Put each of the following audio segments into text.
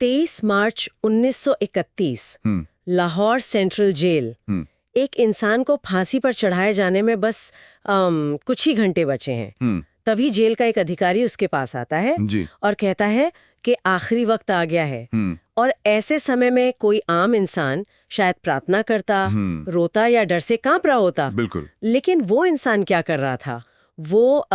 23 मार्च 1931 Lahore central jail. एक इंसान को फांसी पर चढ़ाए जाने में बस कुछ ही घंटे बचे हैं। तभी जेल का एक अधिकारी उसके पास आता है और कहता है कि आखिरी वक्त आ गया है। और ऐसे समय में कोई आम इंसान शायद प्रार्थना करता, रोता या डर से कांप रहा होता। बिल्कुल। लेकिन वो इंसान क्या कर रहा था? वो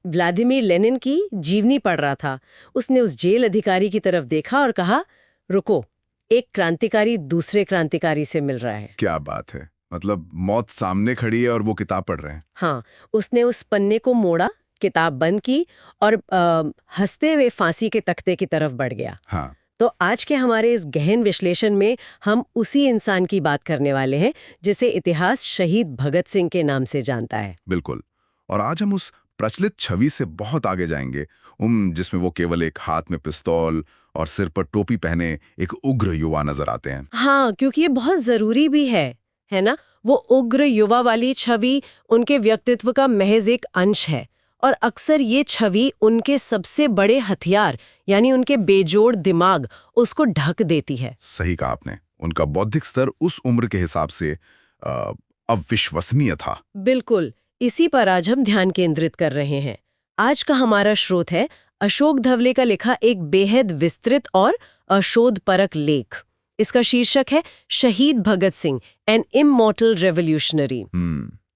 व्लादिमीर लेनिन की जीवनी पढ़ रहा था। उसने उस जेल अधिकारी की तरफ देखा और कहा, रुको, एक क्रांतिकारी दूसरे क्रांतिकारी से मिल रहा है। क्या बात है, मतलब मौत सामने खड़ी है और वो किताब पढ़ रहे हैं। हाँ, उसने उस पन्ने को मोड़ा, किताब बंद की और हंसते हुए फांसी के तख्ते की तरफ बढ़ गया। हाँ। तो आज के हमारे इस गहन विश्लेषण में हम उसी इंसान की बात करने वाले हैं जिसे इतिहास शहीद भगत सिंह के नाम से जानता है। बिल्कुल। और आज हम उस प्रचलित छवि से बहुत आगे जाएंगे, जिसमें वो केवल एक हाथ में पिस्तौल और सिर पर टोपी पहने एक उग्र युवा नजर आते हैं। हाँ, क्योंकि ये बहुत जरूरी भी है ना? वो उग्र युवा वाली छवि उनके व्यक्तित्व का महज एक अंश है और अक्सर ये छवि उनके सबसे बड़े हथियार यानी उनके बेजोड़ दिमाग उसको ढक देती है। सही कहा आपने। उनका बौद्धिक स्तर उस उम्र के हिसाब से अविश्वसनीय था। बिल्कुल, इसी पर आज हम ध्यान केंद्रित कर रहे हैं। आज का हमारा स्रोत है अशोक धवले का लिखा एक बेहद विस्तृत और शोधपरक लेख। इसका शीर्षक है शहीद Bhagat Singh N immortal revolutionary.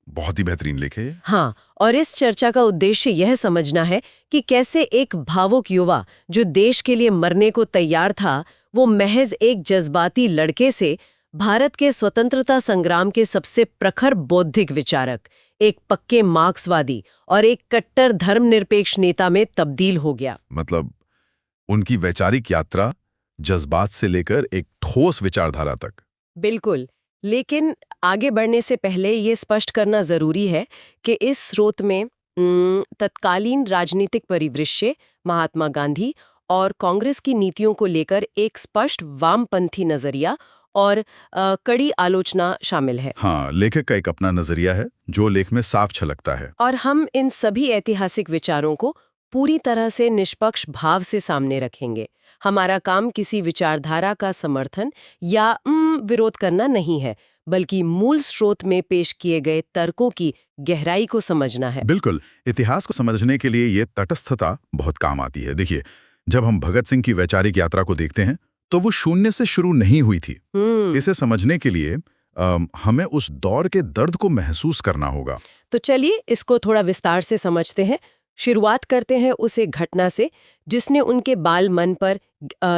बहुत ही बेहतरीन लेख है। हाँ, और इस चर्चा का उद्देश्य यह समझना है कि कैसे एक भावुक युवा जो देश के लिए मरने को तैयार था, वो महज एक जज्बाती लड़के से भारत के स्वतंत्रता संग्राम के सबसे प्रखर बौद्धिक विचारक, एक पक्के मार्क्सवादी और एक कट्टर धर्मनिरपेक्ष नेता में तब्दील हो गया। मतलब उनकी वैचारिक यात्रा जज्बात से लेकर एक ठोस विचारधारा तक। बिल्कुल, लेकिन आगे बढ़ने से पहले ये स्पष्ट करना जरूरी है कि इस स्रोत में तत्कालीन राजनीतिक परिदृश्य, महात्मा गांधी और कांग्रेस की नीतियों को लेकर एक स्पष्ट वामपंथी नजरिया और कड़ी आलोचना शामिल है। हाँ, लेखक का एक अपना नजरिया है जो लेख में साफ झलकता है। और हम इन सभी ऐतिहासिक विचारों को पूरी तरह से निष्पक्ष भाव से सामने रखेंगे। हमारा काम किसी विचारधारा का समर्थन या विरोध करना नहीं है, बल्कि मूल स्रोत में पेश किए गए तर्कों की गहराई को समझना है। बिल्कुल, इतिहास को समझने के लिए ये तटस्थता बहुत काम आती है। देखिए, जब हम भगत सिंह की वैचारिक यात्रा को देखते हैं तो वो शून्य से शुरू नहीं हुई थी। इसे समझने के लिए हमें उस दौर के दर्द को महसूस करना होगा। तो चलिए इसको थोड़ा विस्तार से समझते हैं। शुरुआत करते हैं उस एक घटना से जिसने उनके बाल मन पर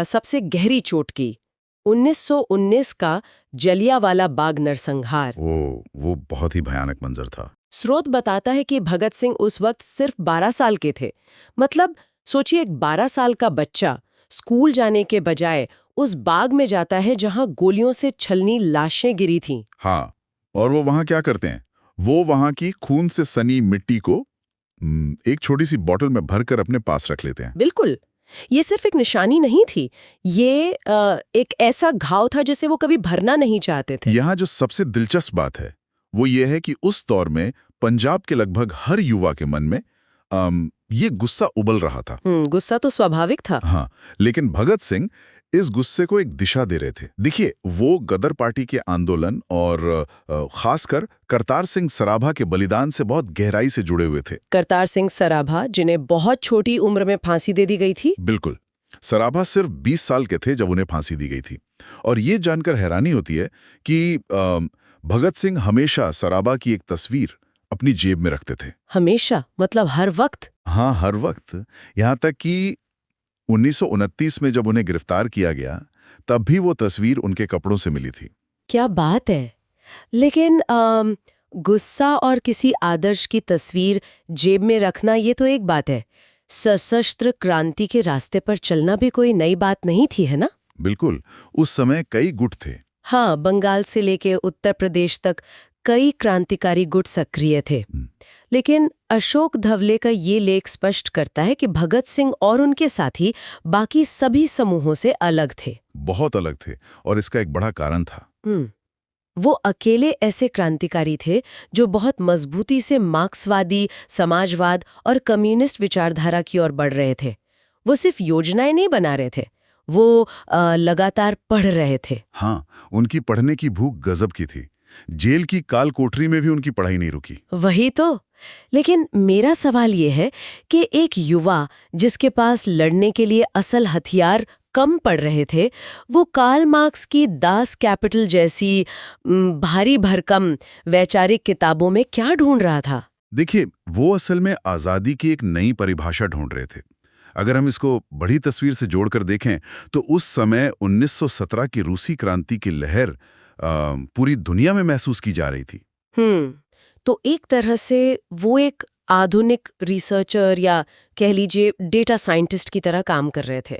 सबसे गहरी चोट की। 1919 का जलियांवाला बाग नरसंहार। वो बहुत ही भयानक मंजर था। स्रोत बताता है कि भगत सिंह उस वक्त सिर्फ 12 साल के थे। मतलब सोचिए, एक 12 साल का बच्चा स्कूल जाने के बजाय उस बाग में जाता है जहां गोलियों से छलनी लाशें गिरी थीं। हाँ, और वो वहां क्या करते हैं? वो वहां की खून से सनी मिट्टी को एक छोटी सी बोतल में भरकर अपने पास रख लेते हैं। बिल्कुल, ये सिर्फ एक निशानी नहीं थी, ये एक ऐसा घाव था जिसे वो कभी भरना नहीं चाहते थे। यहाँ जो सबसे दिलचस्प बात है वो ये है कि उस दौर में पंजाब के लगभग हर युवा के मन में ये गुस्सा उबल रहा था। गुस्सा तो स्वाभाविक था। हाँ, लेकिन भगत सिंह इस गुस्से को एक दिशा दे रहे थे। देखिए, वो गदर पार्टी के आंदोलन और खासकर करतार सिंह सराभा के बलिदान से बहुत गहराई से जुड़े हुए थे। करतार सिंह सराभा, जिन्हें बहुत छोटी उम्र में फांसी दे दी गई थी। बिल्कुल, सराभा सिर्फ 20 साल के थे जब उन्हें फांसी दी गई थी। और ये जानकर हैरानी होती है कि भगत सिंह हमेशा सराभा की एक तस्वीर अपनी जेब में रखते थे। हमेशा? मतलब हर वक्त? हाँ, हर वक्त। यहाँ तक कि 1929 में जब उन्हें गिरफ्तार किया गया तब भी वो तस्वीर उनके कपड़ों से मिली थी। क्या बात है! लेकिन गुस्सा और किसी आदर्श की तस्वीर जेब में रखना ये तो एक बात है, सशस्त्र क्रांति के रास्ते पर चलना भी कोई नई बात नहीं थी, है ना? बिल्कुल, उस समय कई गुट थे। हाँ, बंगाल से लेके उत्तर प्रदेश तक कई क्रांतिकारी गुट सक्रिय थे। लेकिन अशोक धवले का ये लेख स्पष्ट करता है कि भगत सिंह और उनके साथी बाकी सभी समूहों से अलग थे। बहुत अलग थे, और इसका एक बड़ा कारण था। वो अकेले ऐसे क्रांतिकारी थे जो बहुत मजबूती से मार्क्सवादी, समाजवाद और कम्युनिस्ट विचारधारा की ओर बढ़ रहे थे। वो सिर्फ योजनाएं नहीं बना रहे थे, वो लगातार पढ़ रहे थे। हाँ, उनकी पढ़ने की भूख गजब की थी। जेल की काल कोठरी में भी उनकी पढ़ाई नहीं रुकी। वही तो। लेकिन मेरा सवाल ये है कि एक युवा जिसके पास लड़ने के लिए असल हथियार कम पड़ रहे थे, वो कार्ल मार्क्स की दास कैपिटल जैसी भारी भरकम वैचारिक किताबों में क्या ढूंढ रहा था? देखिए, वो असल में आज़ादी की एक नई परिभाषा ढूंढ रहे थे। अगर हम इसको बड़ी तस्वीर से जोड़कर देखें तो उस समय 1917 की रूसी क्रांति की लहर पूरी दुनिया में महसूस की जा रही थी। तो एक तरह से वो एक आधुनिक रिसर्चर या कह लीजिए डेटा साइंटिस्ट की तरह काम कर रहे थे,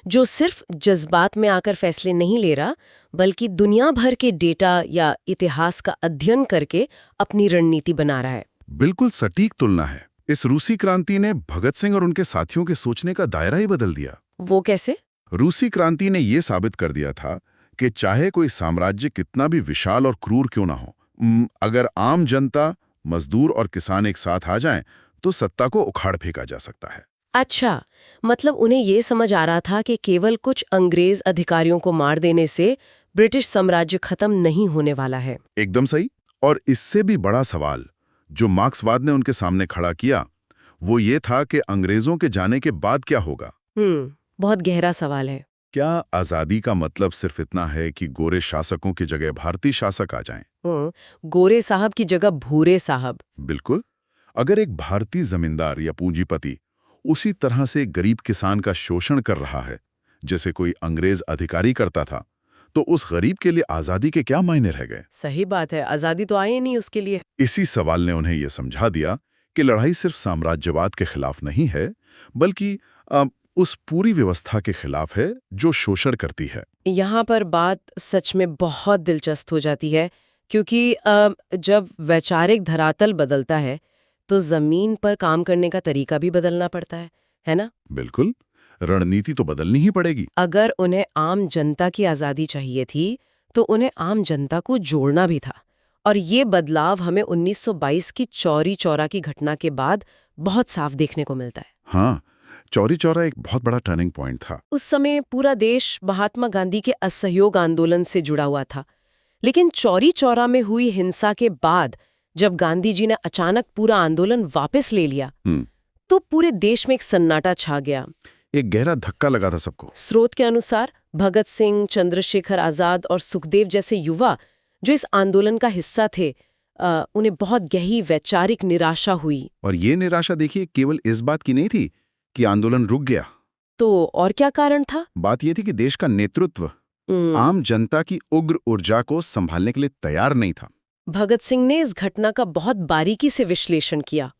जो सिर्फ जज्बात में आकर फैसले नहीं ले रहा, बल्कि दुनिया भर के डेटा या इतिहास का अध्ययन करके अपनी रणनीति बना रहा है। बिल्कुल सटीक तुलना है। इस रूसी क्रांति ने भगत सिंह और उनके साथियों के सोचने का दायरा ही बदल दिया। वो कैसे? रूसी क्रांति ने यह साबित कर दिया था कि चाहे कोई साम्राज्य कितना भी विशाल और क्रूर क्यों ना हो, अगर आम जनता, मजदूर और किसान एक साथ आ जाएं, तो सत्ता को उखाड़ फेंका जा सकता है। अच्छा, मतलब उन्हें ये समझ आ रहा था कि केवल कुछ अंग्रेज अधिकारियों को मार देने से ब्रिटिश साम्राज्य खत्म नहीं होने वाला है। एकदम सही। और इससे भी बड़ा सवाल जो मार्क्सवाद ने उनके सामने खड़ा किया, वो ये था कि अंग्रेजों के जाने के बाद क्या होगा। बहुत गहरा सवाल है। क्या आजादी का मतलब सिर्फ इतना है कि गोरे शासकों की जगह भारतीय शासक आ जाएं? गोरे साहब की जगह भूरे साहब। बिल्कुल। अगर एक भारतीय जमींदार या पूंजीपति उसी तरह से गरीब किसान का शोषण कर रहा है जैसे कोई अंग्रेज अधिकारी करता था, तो उस गरीब के लिए आजादी के क्या मायने रह गए? सही बात है, आजादी तो आई नहीं उसके लिए। इसी सवाल ने उन्हें यह समझा दिया कि लड़ाई सिर्फ साम्राज्यवाद के खिलाफ नहीं है, बल्कि उस पूरी व्यवस्था के खिलाफ है जो शोषण करती है। यहाँ पर बात सच में बहुत दिलचस्प हो जाती है, क्योंकि जब वैचारिक धरातल बदलता है तो जमीन पर काम करने का तरीका भी बदलना पड़ता है ना? बिल्कुल, रणनीति तो बदलनी ही पड़ेगी। अगर उन्हें आम जनता की आजादी चाहिए थी, तो उन्हें आम जनता को जोड़ना भी था। और ये बदलाव हमें 1922 की चौरी चौरा की घटना के बाद बहुत साफ देखने को मिलता है। हाँ, चौरी चौरा एक बहुत बड़ा टर्निंग पॉइंट था। उस समय पूरा देश महात्मा गांधी के असहयोग आंदोलन से जुड़ा हुआ था, लेकिन चौरी चौरा में हुई हिंसा के बाद जब गांधी जी ने अचानक पूरा आंदोलन वापस ले लिया, तो पूरे देश में एक सन्नाटा छा गया। एक गहरा धक्का लगा था सबको। स्रोत के अनुसार भगत सिंह, चंद्रशेखर आजाद और सुखदेव जैसे युवा जो इस आंदोलन का हिस्सा थे, उन्हें बहुत गहरी वैचारिक निराशा हुई। और ये निराशा देखिए केवल इस बात की नहीं थी कि आंदोलन रुक गया। तो और क्या कारण था? बात यह थी कि देश का नेतृत्व आम जनता की उग्र ऊर्जा को संभालने के लिए तैयार नहीं था। भगत सिंह ने इस घटना का बहुत बारीकी से विश्लेषण किया।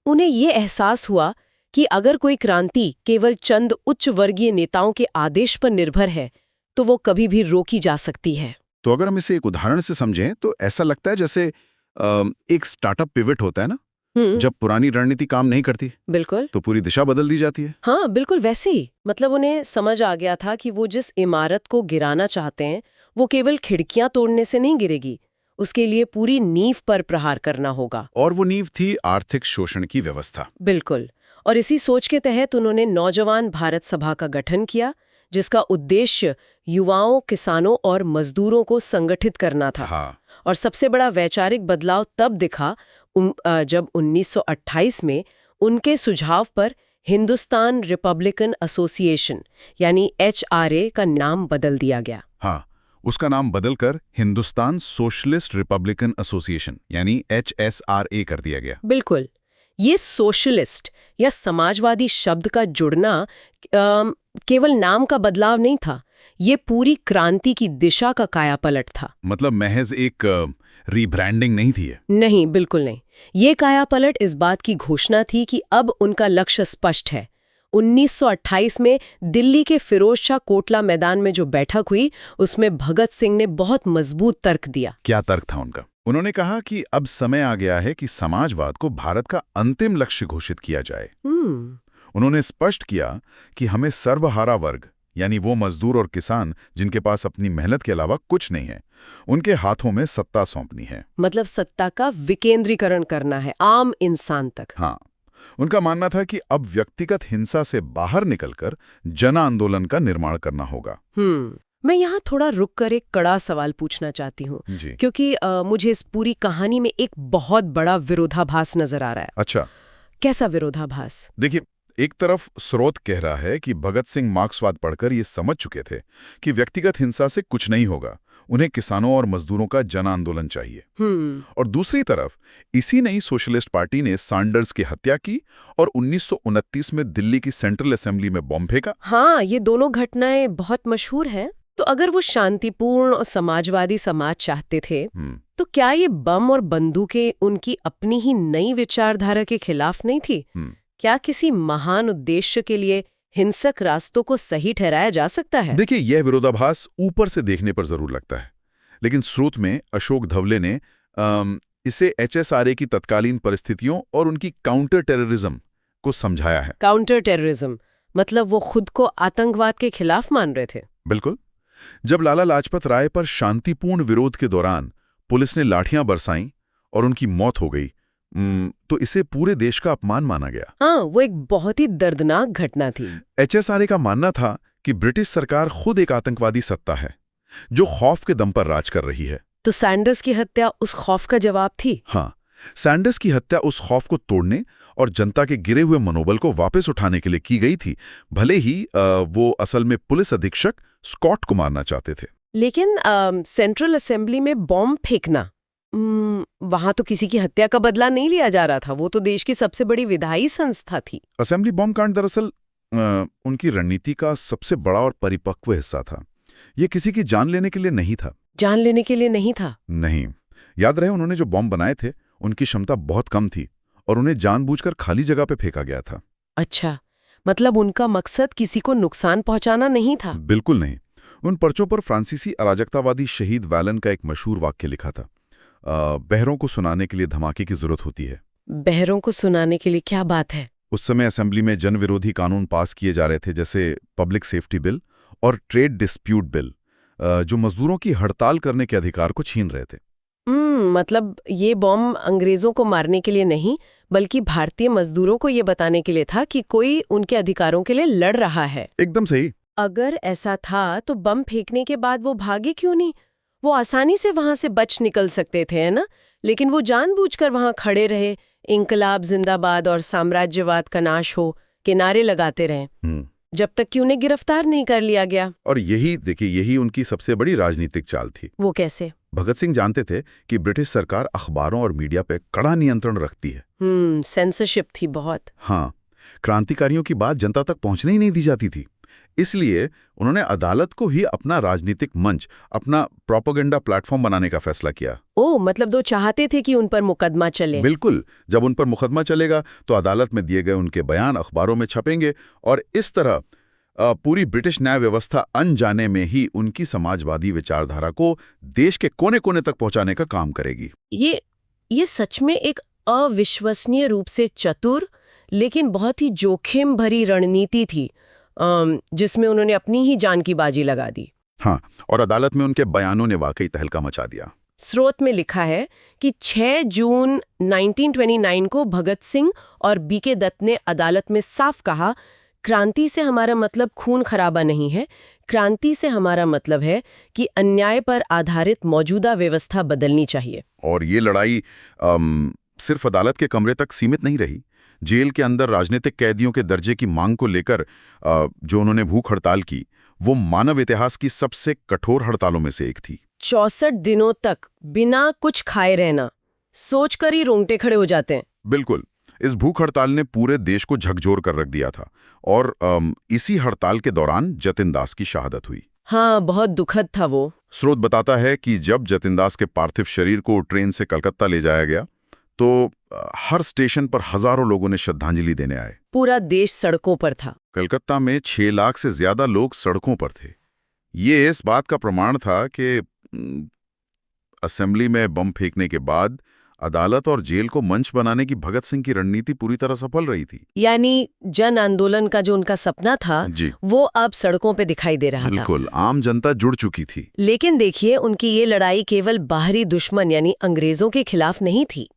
उन्हें ये एहसास हुआ कि अगर कोई क्रांति केवल चंद उच्च वर्गीय नेताओं के आदेश पर निर्भर है, तो वो कभी भी रोकी जा सकती है। तो अगर हम इसे एक उदाहरण से समझें तो ऐसा लगता है जैसे एक स्टार्टअप पिवट होता है ना, जब पुरानी रणनीति काम नहीं करती, बिल्कुल, तो पूरी दिशा बदल दी जाती है। हाँ, बिल्कुल वैसे ही। मतलब उन्हें समझ आ गया था कि वो जिस इमारत को गिराना चाहते हैं, वो केवल खिड़कियां तोड़ने से नहीं गिरेगी, उसके लिए पूरी नींव पर प्रहार करना होगा। और वो नींव थी आर्थिक शोषण की व्यवस्था। बिल्कुल। और इसी सोच के तहत उन्होंने नौजवान भारत सभा का गठन किया, जिसका उद्देश्य युवाओं, किसानों और मजदूरों को संगठित करना था। हाँ। और सबसे बड़ा वैचारिक बदलाव तब दिखा जब 1928 में उनके सुझाव पर हिंदुस्तान रिपब्लिकन एसोसिएशन यानी HRA का नाम बदल दिया गया। हाँ, उसका नाम बदलकर हिंदुस्तान सोशलिस्ट रिपब्लिकन एसोसिएशन यानी HSRA कर दिया गया। बिल्कुल। ये सोशलिस्ट या समाजवादी शब्द का जुड़ना केवल नाम का बदलाव नहीं था, ये पूरी क्रांति की दिशा का कायापलट था। मतलब महज एक रीब्रांडिंग नहीं थी। नहीं, बिल्कुल नहीं। ये कायापलट इस बात की घोषणा थी कि अब उनका लक्ष्य स्पष्ट है। 1928 में दिल्ली के फिरोज शाह कोटला मैदान में जो बैठक हुई, उसमें भगत सिंह ने बहुत मजबूत तर्क दिया। क्या तर्क था उनका? उन्होंने कहा कि अब समय आ गया है कि समाजवाद को भारत का अंतिम लक्ष्य घोषित किया जाए। उन्होंने स्पष्ट किया कि हमें सर्वहारा वर्ग यानी वो मजदूर और किसान जिनके पास अपनी मेहनत के अलावा कुछ नहीं है, उनके हाथों में सत्ता सौंपनी है। मतलब सत्ता का विकेंद्रीकरण करना है आम इंसान तक। हाँ, उनका मानना था कि अब व्यक्तिगत हिंसा से बाहर निकलकर जन आंदोलन का निर्माण करना होगा। मैं यहाँ थोड़ा रुक कर एक कड़ा सवाल पूछना चाहती हूँ, क्योंकि मुझे इस पूरी कहानी में एक बहुत बड़ा विरोधाभास नजर आ रहा है। अच्छा, कैसा विरोधाभास? देखिए, एक तरफ स्रोत कह रहा है कि भगत सिंह मार्क्सवाद पढ़कर ये समझ चुके थे कि व्यक्तिगत हिंसा से कुछ नहीं होगा, उन्हें किसानों और मजदूरों का जन आंदोलन चाहिए। और दूसरी तरफ इसी नई सोशलिस्ट पार्टी ने सैंडर्स की हत्या की और 1929 में दिल्ली की सेंट्रल असेंबली में बम फेंका। हाँ, ये दोनों घटनाएं बहुत मशहूर हैं। तो अगर वो शांतिपूर्ण और समाजवादी समाज चाहते थे, तो क्या ये बम और बंदूकें उनकी अपनी ही नई विचारधारा के खिलाफ नहीं थी? क्या किसी महान उद्देश्य के लिए हिंसक रास्तों को सही ठहराया जा सकता है? देखिए, यह विरोधाभास ऊपर से देखने पर जरूर लगता है, लेकिन स्रोत में अशोक धवले ने इसे HSRA की तत्कालीन परिस्थितियों और उनकी काउंटर टेररिज्म को समझाया है। काउंटर टेररिज्म मतलब वो खुद को आतंकवाद के खिलाफ मान रहे थे? बिल्कुल। जब लाला लाजपत राय पर शांतिपूर्ण विरोध के दौरान पुलिस ने लाठियां बरसाईं और उनकी मौत हो गई, तो इसे पूरे देश का अपमान माना गया। हाँ, वो एक बहुत ही दर्दनाक घटना थी। HSRA का मानना था कि ब्रिटिश सरकार खुद एक आतंकवादी सत्ता है जो खौफ के दम पर राज कर रही है। तो सैंडर्स की हत्या उस खौफ का जवाब थी? हाँ, सैंडर्स की हत्या उस खौफ को तोड़ने और जनता के गिरे हुए मनोबल को वापस उठाने के लिए की गई थी, भले ही वो असल में पुलिस अधीक्षक स्कॉट को मारना चाहते थे। लेकिन सेंट्रल असेंबली में बॉम्ब फेंकना, वहां तो किसी की हत्या का बदला नहीं लिया जा रहा था, वो तो देश की सबसे बड़ी विधायी संस्था थी। असेंबली बॉम्ब कांड दरअसल उनकी रणनीति का सबसे बड़ा और परिपक्व हिस्सा था। ये किसी की जान लेने के लिए नहीं था। जान लेने के लिए नहीं था? नहीं। याद रहे, उन्होंने जो बॉम्ब बनाए थे उनकी क्षमता बहुत कम थी और उन्हें जानबूझकर खाली जगह पे फेंका गया था। अच्छा, मतलब उनका मकसद किसी को नुकसान पहुंचाना नहीं था? बिल्कुल नहीं। उन पर्चों पर फ्रांसीसी अराजकतावादी शहीद वैलन का एक मशहूर वाक्य लिखा था, बहरों को सुनाने के लिए धमाके की जरूरत होती है। बहरों को सुनाने के लिए क्या बात है? उस समय असेंबली में जन विरोधी कानून पास किए जा रहे थे, जैसे पब्लिक सेफ्टी बिल और ट्रेड डिस्प्यूट बिल, जो मजदूरों की हड़ताल करने के अधिकार को छीन रहे थे। मतलब ये बॉम्ब अंग्रेजों को मारने के लिए नहीं, बल्कि भारतीय मजदूरों को ये बताने के लिए था कि कोई उनके अधिकारों के लिए लड़ रहा है। एकदम सही। अगर ऐसा था तो बम फेंकने के बाद वो भागे क्यों नहीं? वो आसानी से वहां से बच निकल सकते थे, है ना? लेकिन वो जानबूझकर वहां खड़े रहे, इंकलाब जिंदाबाद और साम्राज्यवाद का नाश हो के नारे लगाते रहे, जब तक कि उन्हें गिरफ्तार नहीं कर लिया गया। और यही उनकी सबसे बड़ी राजनीतिक चाल थी। वो कैसे? भगत सिंह जानते थे कि ब्रिटिश सरकार अखबारों और मीडिया पे कड़ा नियंत्रण रखती है। सेंसरशिप थी बहुत। हाँ, क्रांतिकारियों की बात जनता तक पहुंचने ही नहीं दी जाती थी। इसलिए उन्होंने अदालत को ही अपना राजनीतिक मंच, अपना प्रोपेगेंडा प्लेटफॉर्म बनाने का फैसला किया। मतलब वो चाहते थे कि उन पर मुकदमा चले। बिल्कुल। जब उन पर मुकदमा चलेगा तो अदालत में दिए गए उनके बयान अखबारों में छपेंगे और इस तरह पूरी ब्रिटिश न्याय व्यवस्था अनजाने में ही उनकी समाजवादी विचारधारा को देश के कोने कोने तक पहुंचाने का काम करेगी। ये सच में एक अविश्वसनीय रूप से चतुर लेकिन बहुत ही जोखिम भरी रणनीति थी, जिसमें उन्होंने अपनी ही जान की बाजी लगा दी। हाँ, और अदालत में उनके बयानों ने वाकई तहलका मचा दिया। स्रोत में लिखा है कि 6 जून 1929 को भगत सिंह और बीके दत्त ने अदालत में साफ कहा, क्रांति से हमारा मतलब खून खराबा नहीं है, क्रांति से हमारा मतलब है कि अन्याय पर आधारित मौजूदा व्यवस्था बदलनी चाहिए। और ये लड़ाई सिर्फ अदालत के कमरे तक सीमित नहीं रही। जेल के अंदर राजनीतिक कैदियों के दर्जे की मांग को लेकर जो उन्होंने भूख हड़ताल की, वो मानव इतिहास की सबसे कठोर हड़तालों में से एक थी। 64 दिनों तक बिना कुछ खाए रहना, सोचकर ही रोंगटे खड़े हो जाते हैं। बिल्कुल। इस भूख हड़ताल ने पूरे देश को झकझोर कर रख दिया था और इसी हड़ताल के दौरान जतिन दास की शहादत हुई। हाँ, बहुत दुखद था वो। स्रोत बताता है कि जब जतिन दास के पार्थिव शरीर को ट्रेन से कलकत्ता ले जाया गया तो हर स्टेशन पर हजारों लोगों ने श्रद्धांजलि देने आए। पूरा देश सड़कों पर था। कलकत्ता में 6 लाख से ज्यादा लोग सड़कों पर थे। ये इस बात का प्रमाण था कि असेंबली में बम फेंकने के बाद अदालत और जेल को मंच बनाने की भगत सिंह की रणनीति पूरी तरह सफल रही थी। यानी जन आंदोलन का जो उनका सपना था वो अब सड़कों पे दिखाई दे रहा था। बिल्कुल, आम जनता जुड़ चुकी थी। लेकिन देखिए, उनकी ये लड़ाई केवल बाहरी दुश्मन यानी अंग्रेजों के खिलाफ नहीं थी,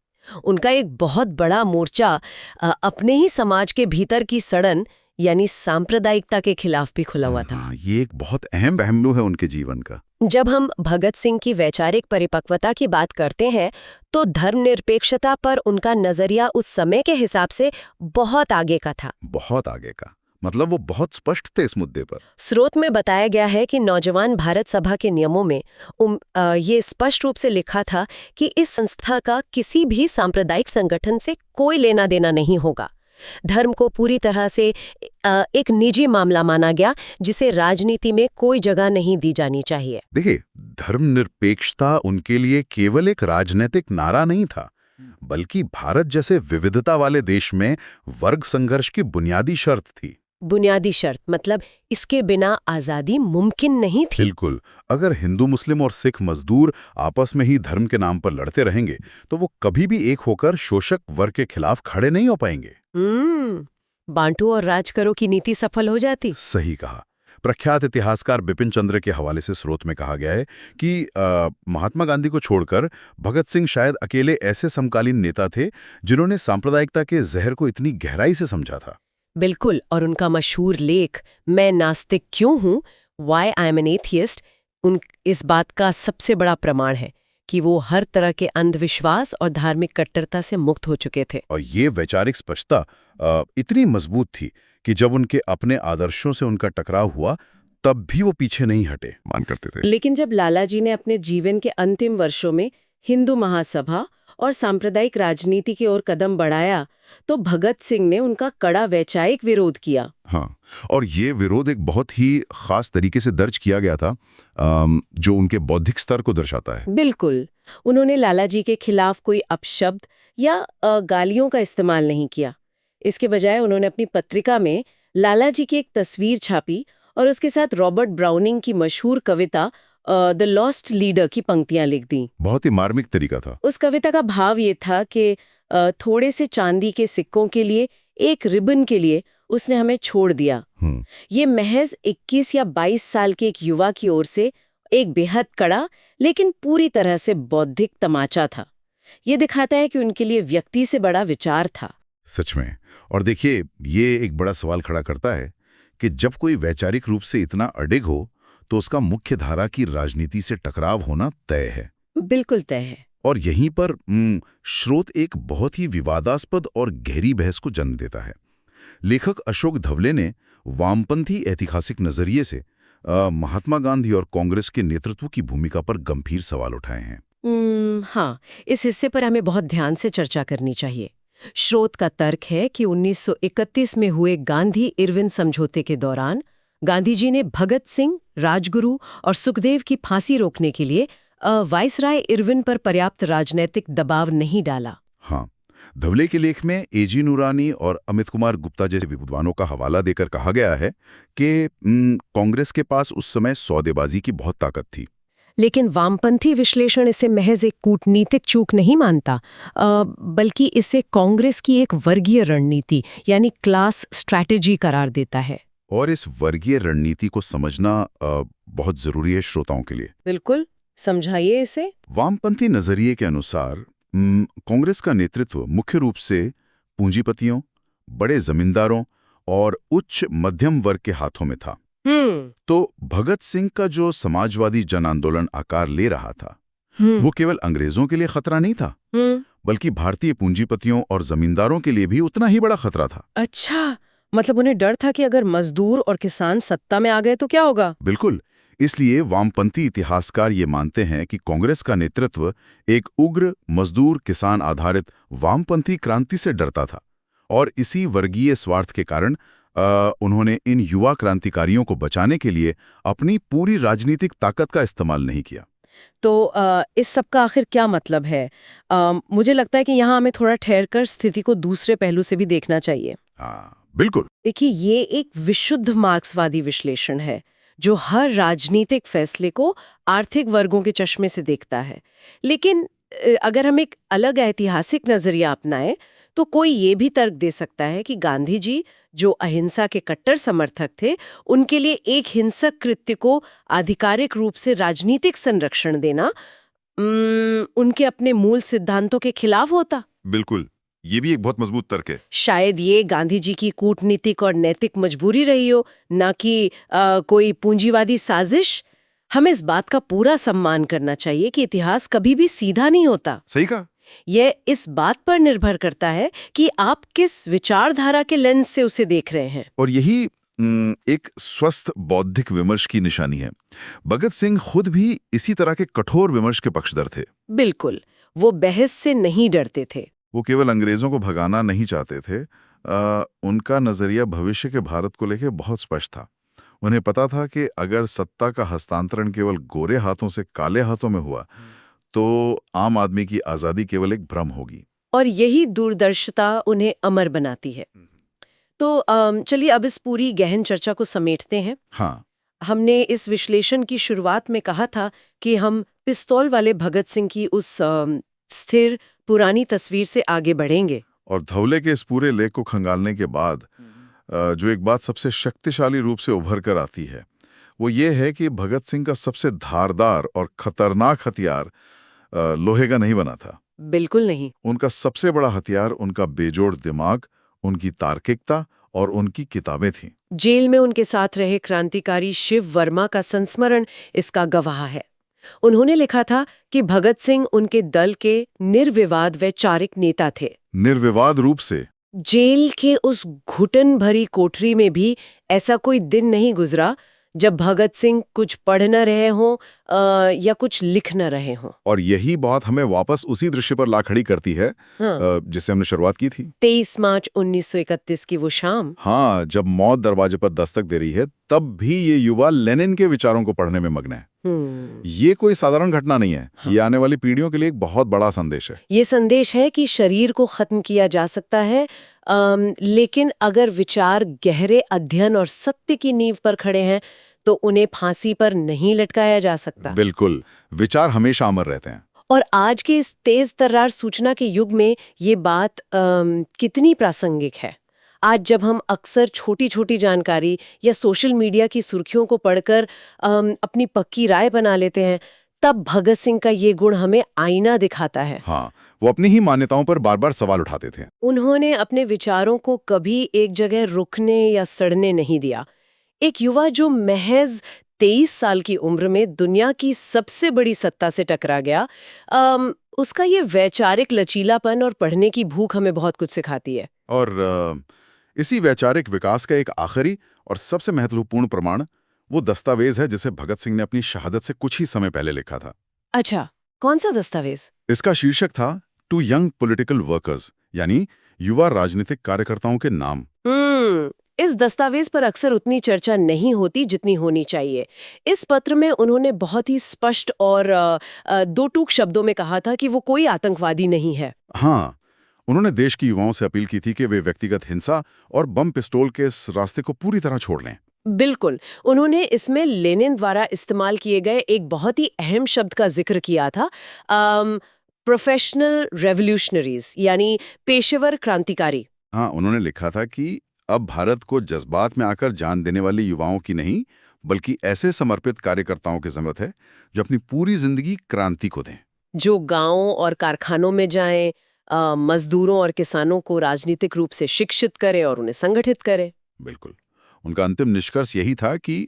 उनका एक बहुत बड़ा मोर्चा अपने ही समाज के भीतर की सड़न यानी सांप्रदायिकता के खिलाफ भी खुला हुआ था। हाँ, ये एक बहुत अहम पहलू है उनके जीवन का। जब हम भगत सिंह की वैचारिक परिपक्वता की बात करते हैं तो धर्मनिरपेक्षता पर उनका नजरिया उस समय के हिसाब से बहुत आगे का था। बहुत आगे का मतलब वो बहुत स्पष्ट थे इस मुद्दे पर। स्रोत में बताया गया है कि नौजवान भारत सभा के नियमों में ये स्पष्ट रूप से लिखा था कि इस संस्था का किसी भी सांप्रदायिक संगठन से कोई लेना देना नहीं होगा। धर्म को पूरी तरह से एक निजी मामला माना गया जिसे राजनीति में कोई जगह नहीं दी जानी चाहिए। देखिए, धर्मनिरपेक्षता उनके लिए केवल एक राजनीतिक नारा नहीं था, बल्कि भारत जैसे विविधता वाले देश में वर्ग संघर्ष की बुनियादी शर्त थी। बुनियादी शर्त मतलब इसके बिना आजादी मुमकिन नहीं थी। बिल्कुल। अगर हिंदू, मुस्लिम और सिख मजदूर आपस में ही धर्म के नाम पर लड़ते रहेंगे तो वो कभी भी एक होकर शोषक वर्ग के खिलाफ खड़े नहीं हो पाएंगे। बांटो और राज करो की नीति सफल हो जाती। सही कहा। प्रख्यात इतिहासकार बिपिन चंद्र के हवाले से स्रोत में कहा गया है कि महात्मा गांधी को छोड़कर भगत सिंह शायद अकेले ऐसे समकालीन नेता थे जिन्होंने सांप्रदायिकता के जहर को इतनी गहराई से समझा था। बिल्कुल। और उनका मशहूर लेख मैं नास्तिक क्यों हूँ, why I am an atheist, इस बात का सबसे बड़ा प्रमाण है कि वो हर तरह के अंधविश्वास और धार्मिक कट्टरता से मुक्त हो चुके थे। और ये वैचारिक स्पष्टता इतनी मजबूत थी कि जब उनके अपने आदर्शों से उनका टकराव हुआ तब भी वो पीछे नहीं हटे, मान करते थे। लेकिन जब लालाजी ने अपने जीवन के अंतिम वर्षों में हिंदू महासभा और सांप्रदायिक राजनीति की ओर कदम बढ़ाया तो भगत सिंह ने उनका कड़ा वैचारिक विरोध किया। हाँ, और ये विरोध एक बहुत ही खास तरीके से दर्ज किया गया था जो उनके बौद्धिक स्तर को दर्शाता है। बिल्कुल। उन्होंने लालाजी के खिलाफ कोई अपशब्द या गालियों का इस्तेमाल नहीं किया। इसके बजाय उन्होंने अपनी पत्रिका में लालाजी की एक तस्वीर छापी और उसके साथ रॉबर्ट ब्राउनिंग की मशहूर कविता द लॉस्ट लीडर की पंक्तियां लिख दी। बहुत ही मार्मिक तरीका था। उस कविता का भाव ये था कि थोड़े से चांदी के सिक्कों के लिए, एक रिबन के लिए उसने हमें छोड़ दिया। ये महज 21 या 22 साल के एक युवा की ओर से एक बेहद कड़ा लेकिन पूरी तरह से बौद्धिक तमाचा था। ये दिखाता है कि उनके लिए व्यक्ति से बड़ा विचार था। सच में। और देखिए, ये एक बड़ा सवाल खड़ा करता है कि जब कोई वैचारिक रूप से इतना अडिग हो तो उसका मुख्य धारा की राजनीति से टकराव होना तय है। बिल्कुल तय है। और यहीं पर स्रोत एक बहुत ही विवादास्पद और गहरी बहस को जन्म देता है। लेखक अशोक धवले ने वामपंथी ऐतिहासिक नजरिए से महात्मा गांधी और कांग्रेस के नेतृत्व की भूमिका पर गंभीर सवाल उठाए हैं। हाँ, इस हिस्से पर हमें बहुत ध्यान से चर्चा करनी चाहिए। स्रोत का तर्क है कि 1931 में हुए गांधी-इरविन समझौते के दौरान गांधी जी ने भगत सिंह, राजगुरु और सुखदेव की फांसी रोकने के लिए वाइसराय इरविन पर पर्याप्त राजनीतिक दबाव नहीं डाला। हाँ, धवले के लेख में एजी नूरानी और अमित कुमार गुप्ता जैसे विद्वानों का हवाला देकर कहा गया है कि कांग्रेस के पास उस समय सौदेबाजी की बहुत ताकत थी। लेकिन वामपंथी विश्लेषण इसे महज एक कूटनीतिक चूक नहीं मानता, बल्कि इसे कांग्रेस की एक वर्गीय रणनीति यानी क्लास स्ट्रैटेजी करार देता है। और इस वर्गीय रणनीति को समझना बहुत जरूरी है श्रोताओं के लिए। बिल्कुल, समझाइए इसे। वामपंथी नजरिए के अनुसार कांग्रेस का नेतृत्व मुख्य रूप से पूंजीपतियों, बड़े जमींदारों और उच्च मध्यम वर्ग के हाथों में था। तो भगत सिंह का जो समाजवादी जन आंदोलन आकार ले रहा था वो केवल अंग्रेजों के लिए खतरा नहीं था, बल्कि भारतीय पूंजीपतियों और जमींदारों के लिए भी उतना ही बड़ा खतरा था। अच्छा, मतलब उन्हें डर था कि अगर मजदूर और किसान सत्ता में आ गए तो क्या होगा? बिल्कुल। इसलिए वामपंथी इतिहासकार ये मानते हैं कि कांग्रेस का नेतृत्व एक उग्र मजदूर किसान आधारित वामपंथी क्रांति से डरता था और इसी वर्गीय स्वार्थ के कारण उन्होंने इन युवा क्रांतिकारियों को बचाने के लिए अपनी पूरी राजनीतिक ताकत का इस्तेमाल नहीं किया। तो इस सब का आखिर क्या मतलब है? मुझे लगता है कि यहाँ हमें थोड़ा ठहरकर स्थिति को दूसरे पहलू से भी देखना चाहिए। बिल्कुल। देखिए, ये एक विशुद्ध मार्क्सवादी विश्लेषण है जो हर राजनीतिक फैसले को आर्थिक वर्गों के चश्मे से देखता है। लेकिन अगर हम एक अलग ऐतिहासिक नजरिया अपनाएं तो कोई ये भी तर्क दे सकता है कि गांधी जी जो अहिंसा के कट्टर समर्थक थे, उनके लिए एक हिंसक कृत्य को आधिकारिक रूप से राजनीतिक संरक्षण देना उनके अपने मूल सिद्धांतों के खिलाफ होता। बिल्कुल, ये भी एक बहुत मजबूत तर्क है। शायद ये गांधी जी की कूटनीतिक और नैतिक मजबूरी रही हो, ना कि कोई पूंजीवादी साजिश। हमें इस बात का पूरा सम्मान करना चाहिए कि इतिहास कभी भी सीधा नहीं होता। सही कहा। यह इस बात पर निर्भर करता है कि आप किस विचारधारा के लेंस से उसे देख रहे हैं। और यही एक स्वस्थ बौद्धिक विमर्श की निशानी है। भगत सिंह खुद भी इसी तरह के कठोर विमर्श के पक्षधर थे। बिल्कुल, वो बहस से नहीं डरते थे। वो केवल अंग्रेजों को भगाना नहीं चाहते थे। उनका नजरिया भविष्य के भारत को लेकर बहुत स्पष्ट था। उन्हें पता था कि अगर सत्ता का हस्तांतरण केवल गोरे हाथों से काले हाथों में हुआ तो आम आदमी की आजादी केवल एक भ्रम होगी। और यही दूरदर्शिता उन्हें अमर बनाती है। तो चलिए अब इस पूरी गहन चर्चा को समेटते हैं। हाँ, हमने इस विश्लेषण की शुरुआत में कहा था कि हम पिस्तौल वाले भगत सिंह की उस स्थिर पुरानी तस्वीर से आगे बढ़ेंगे। और धवले के इस पूरे लेख को खंगालने के बाद जो एक बात सबसे शक्तिशाली रूप से उभर कर आती है वो ये है कि भगत सिंह का सबसे धारदार और खतरनाक हथियार लोहे का नहीं बना था। बिल्कुल नहीं। उनका सबसे बड़ा हथियार उनका बेजोड़ दिमाग, उनकी तार्किकता और उनकी किताबें थीं। जेल में उनके साथ रहे क्रांतिकारी शिव वर्मा का संस्मरण इसका गवाह है। उन्होंने लिखा था कि भगत सिंह उनके दल के निर्विवाद वैचारिक नेता थे। निर्विवाद रूप से। जेल के उस घुटन भरी कोठरी में भी ऐसा कोई दिन नहीं गुजरा जब भगत सिंह कुछ पढ़ न रहे हों या कुछ लिख न रहे हों। और यही बात हमें वापस उसी दृश्य पर ला खड़ी करती है जिससे हमने शुरुआत की थी। 23 मार्च 1931 की वो शाम। हाँ, जब मौत दरवाजे पर दस्तक दे रही है तब भी ये युवा लेनिन के विचारों को पढ़ने में मग्न है। ये कोई साधारण घटना नहीं है। हाँ। ये आने वाली पीढ़ियों के लिए एक बहुत बड़ा संदेश है। ये संदेश है कि शरीर को खत्म किया जा सकता है, लेकिन अगर विचार गहरे अध्ययन और सत्य की नींव पर खड़े हैं तो उन्हें फांसी पर नहीं लटकाया जा सकता। बिल्कुल, विचार हमेशा अमर रहते हैं। और आज के इस तेज तर्रार सूचना के युग में ये बात कितनी प्रासंगिक है। आज जब हम अक्सर छोटी छोटी जानकारी या सोशल मीडिया की सुर्खियों को पढ़कर अपनी पक्की राय बना लेते हैं, तब भगत सिंह का ये गुण हमें आईना दिखाता है। हाँ, वो अपनी ही मान्यताओं पर बार बार सवाल उठाते थे। उन्होंने अपने विचारों को कभी एक जगह रुकने या सड़ने नहीं दिया। एक युवा जो महज 23 साल की उम्र में दुनिया की सबसे बड़ी सत्ता से टकरा गया, उसका ये वैचारिक लचीलापन और पढ़ने की भूख हमें बहुत कुछ सिखाती है। और इसी वैचारिक विकास का एक आखिरी और सबसे महत्वपूर्ण प्रमाण वो दस्तावेज है जिसे भगत सिंह ने अपनी शहादत से कुछ ही समय पहले लिखा था। अच्छा, कौन सा दस्तावेज? इसका शीर्षक था टू यंग पॉलिटिकल वर्कर्स, यानी युवा राजनीतिक कार्यकर्ताओं के नाम। इस दस्तावेज पर अक्सर उतनी चर्चा नहीं होती जितनी होनी चाहिए। इस पत्र में उन्होंने बहुत ही स्पष्ट और दो टूक शब्दों में कहा था कि वो कोई आतंकवादी नहीं है। हाँ, उन्होंने देश की युवाओं से अपील की थी कि वे व्यक्तिगत हिंसा और बम पिस्तौल के इस रास्ते को पूरी तरह छोड़ लें। बिल्कुल, उन्होंने इसमें लेनिन द्वारा इस्तेमाल किए गए एक बहुत ही अहम शब्द का जिक्र किया था, प्रोफेशनल रेवोल्यूशनरीज, यानी पेशेवर क्रांतिकारी। हाँ, उन्होंने लिखा था कि अब भारत को जज्बात में आकर जान देने वाले युवाओं की नहीं, बल्कि ऐसे समर्पित कार्यकर्ताओं की जरूरत है जो अपनी पूरी जिंदगी क्रांति को दें, जो गांवों और कारखानों में जाएं, मजदूरों और किसानों को राजनीतिक रूप से शिक्षित करें और उन्हें संगठित करें। बिल्कुल, उनका अंतिम निष्कर्ष यही था कि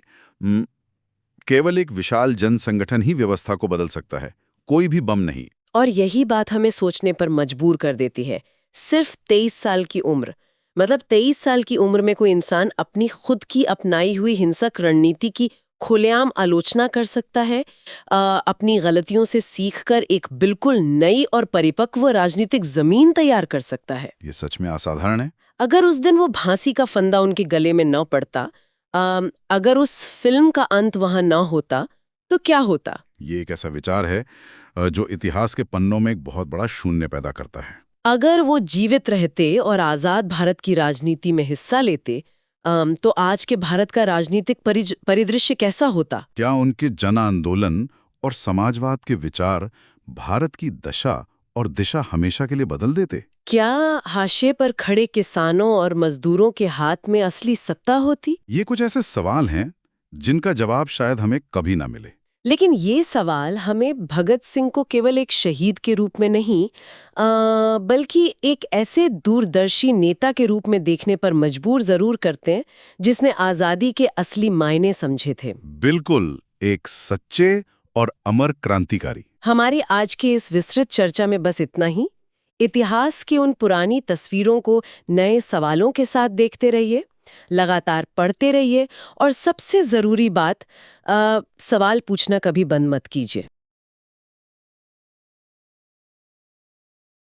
केवल एक विशाल जन संगठन ही व्यवस्था को बदल सकता है, कोई भी बम नहीं। और यही बात हमें सोचने पर मजबूर कर देती है। सिर्फ 23 साल की उम्र, मतलब 23 साल की उम्र में कोई इंसान अपनी खुद की अपनाई हुई हिंसक रणनीति की खुलेआम आलोचना कर सकता है, अपनी गलतियों से सीखकर एक बिल्कुल नई और परिपक्व राजनीतिक जमीन तैयार कर सकता है। ये सच में असाधारण है। अगर उस दिन वो फांसी का फंदा उनके गले में न पड़ता, अगर उस फिल्म का अंत वहां न होता, तो क्या होता? ये एक ऐसा विचार है जो इतिहास के पन्नों में एक बहुत बड़ा शून्य पैदा करता है। अगर वो जीवित रहते और आजाद भारत की राजनीति में हिस्सा लेते, तो आज के भारत का राजनीतिक परिदृश्य कैसा होता? क्या उनके जन आंदोलन और समाजवाद के विचार भारत की दशा और दिशा हमेशा के लिए बदल देते? क्या हाशिए पर खड़े किसानों और मजदूरों के हाथ में असली सत्ता होती? ये कुछ ऐसे सवाल हैं जिनका जवाब शायद हमें कभी ना मिले। लेकिन ये सवाल हमें भगत सिंह को केवल एक शहीद के रूप में नहीं बल्कि एक ऐसे दूरदर्शी नेता के रूप में देखने पर मजबूर जरूर करते हैं जिसने आज़ादी के असली मायने समझे थे। बिल्कुल, एक सच्चे और अमर क्रांतिकारी। हमारी आज की इस विस्तृत चर्चा में बस इतना ही। इतिहास की उन पुरानी तस्वीरों को नए सवालों के साथ देखते रहिए, लगातार पढ़ते रहिए और सबसे जरूरी बात, सवाल पूछना कभी बंद मत कीजिए।